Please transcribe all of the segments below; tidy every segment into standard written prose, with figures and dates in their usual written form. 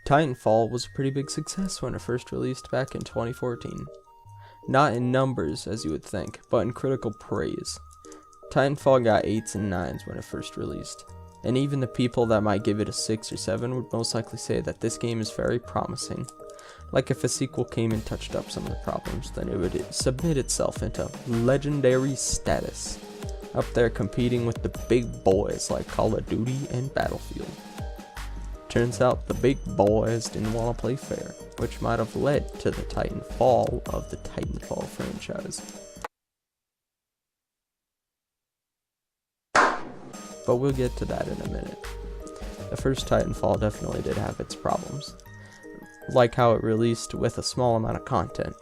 Titanfall was a pretty big success when it first released back in 2014. Not in numbers as you would think, but in critical praise. Titanfall got 8s and 9s when it first released, and even the people that might give it a 6 or 7 would most likely say that this game is very promising. Like if a sequel came and touched up some of the problems, then it would submit itself into legendary status, up there competing with the big boys like Call of Duty and Battlefield. Turns out the big boys didn't want to play fair, which might have led to the Titanfall of the Titanfall franchise. But we'll get to that in a minute. The first Titanfall definitely did have its problems, like how it released with a small amount of content,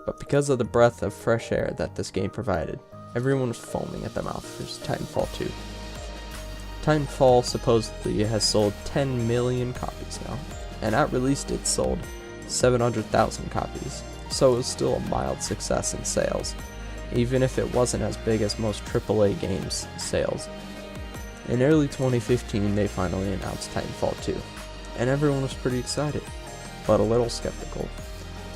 but because of the breath of fresh air that this game provided, everyone was foaming at the mouth for Titanfall 2. Titanfall supposedly has sold 10 million copies now, and at release it sold 700,000 copies, so it was still a mild success in sales, even if it wasn't as big as most AAA games' sales. In early 2015 they finally announced Titanfall 2, and everyone was pretty excited, but a little skeptical,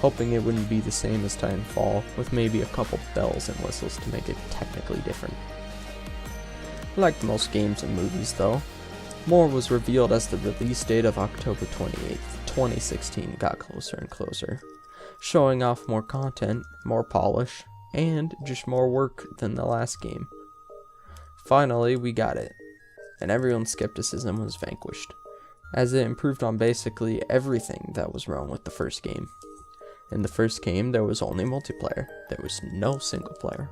hoping it wouldn't be the same as Titanfall, with maybe a couple bells and whistles to make it technically different. Like most games and movies though, more was revealed as the release date of October 28th, 2016 got closer and closer, showing off more content, more polish, and just more work than the last game. Finally, we got it, and everyone's skepticism was vanquished, as it improved on basically everything that was wrong with the first game. In the first game, there was only multiplayer, there was no single player.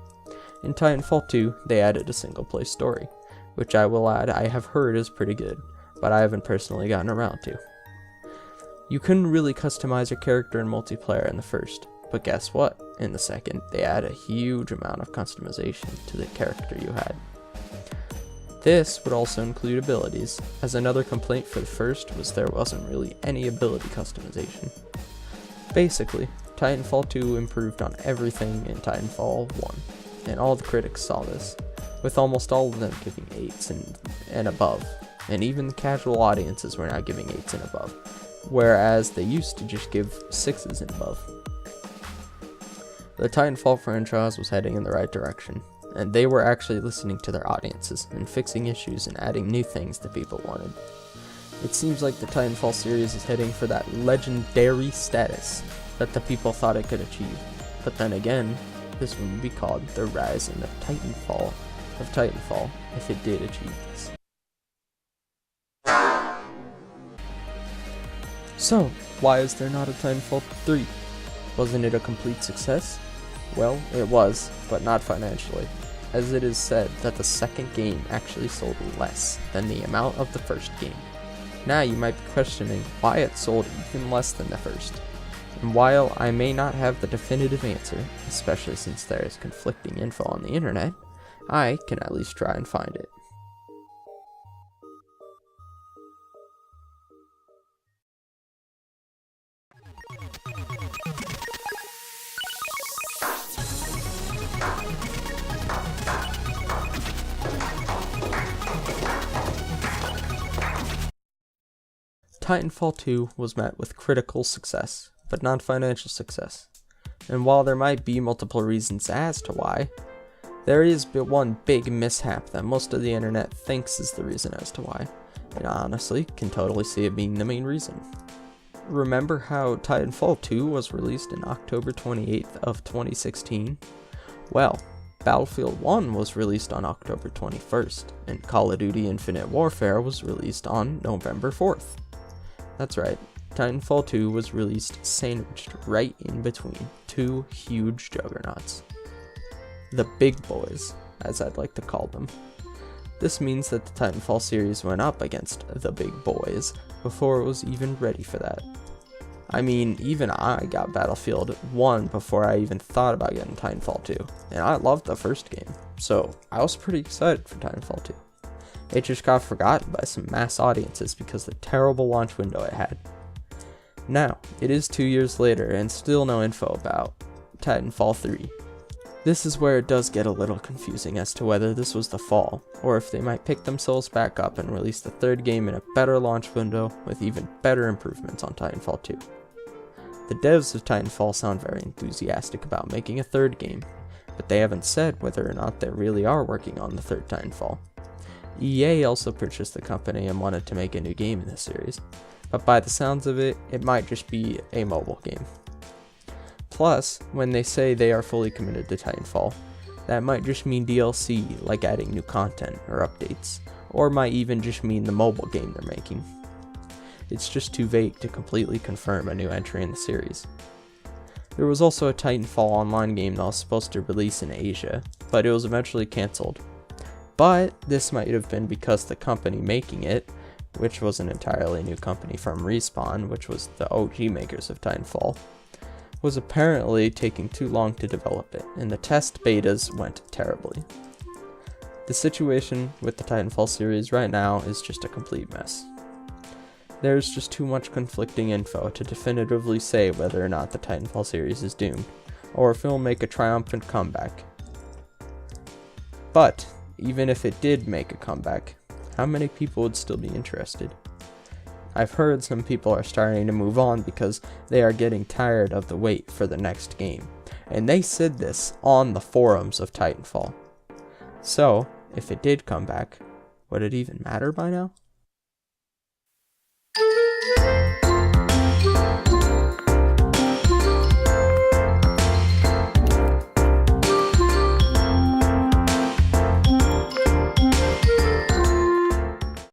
In Titanfall 2, they added a single play story, which I will add I have heard is pretty good, but I haven't personally gotten around to. You couldn't really customize your character in multiplayer in the first, but guess what? In the second, they add a huge amount of customization to the character you had. This would also include abilities, as another complaint for the first was there wasn't really any ability customization. Basically, Titanfall 2 improved on everything in Titanfall 1, and all the critics saw this, with almost all of them giving 8s and above, and even the casual audiences were now giving 8s and above, whereas they used to just give 6s and above. The Titanfall franchise was heading in the right direction, and they were actually listening to their audiences and fixing issues and adding new things that people wanted. It seems like the Titanfall series is heading for that legendary status that the people thought it could achieve, but then again, this would be called the rise and the Titanfall of Titanfall if it did achieve this. So, why is there not a Titanfall 3? Wasn't it a complete success? Well, it was, but not financially, as it is said that the second game actually sold less than the amount of the first game. Now you might be questioning why it sold even less than the first. And while I may not have the definitive answer, especially since there is conflicting info on the internet, I can at least try and find it. Titanfall 2 was met with critical success, but not financial success. And while there might be multiple reasons as to why, there is one big mishap that most of the internet thinks is the reason as to why, and I honestly can totally see it being the main reason. Remember how Titanfall 2 was released in October 28th of 2016? Well, Battlefield 1 was released on October 21st, and Call of Duty Infinite Warfare was released on November 4th. That's right, Titanfall 2 was released sandwiched right in between two huge juggernauts. The big boys, as I'd like to call them. This means that the Titanfall series went up against the big boys before it was even ready for that. I mean, even I got Battlefield 1 before I even thought about getting Titanfall 2, and I loved the first game, so I was pretty excited for Titanfall 2. It just got forgotten by some mass audiences because of the terrible launch window it had. Now, it is 2 years later and still no info about Titanfall 3. This is where it does get a little confusing as to whether this was the fall, or if they might pick themselves back up and release the third game in a better launch window with even better improvements on Titanfall 2. The devs of Titanfall sound very enthusiastic about making a third game, but they haven't said whether or not they really are working on the third Titanfall. EA also purchased the company and wanted to make a new game in the series, but by the sounds of it, it might just be a mobile game. Plus, when they say they are fully committed to Titanfall, that might just mean DLC, like adding new content or updates, or might even just mean the mobile game they're making. It's just too vague to completely confirm a new entry in the series. There was also a Titanfall online game that was supposed to release in Asia, but it was eventually cancelled. But this might have been because the company making it, which was an entirely new company from Respawn, which was the OG makers of Titanfall, was apparently taking too long to develop it, and the test betas went terribly. The situation with the Titanfall series right now is just a complete mess. There's just too much conflicting info to definitively say whether or not the Titanfall series is doomed, or if it will make a triumphant comeback. But, even if it did make a comeback, how many people would still be interested? I've heard some people are starting to move on because they are getting tired of the wait for the next game, and they said this on the forums of Titanfall. So, if it did come back, would it even matter by now?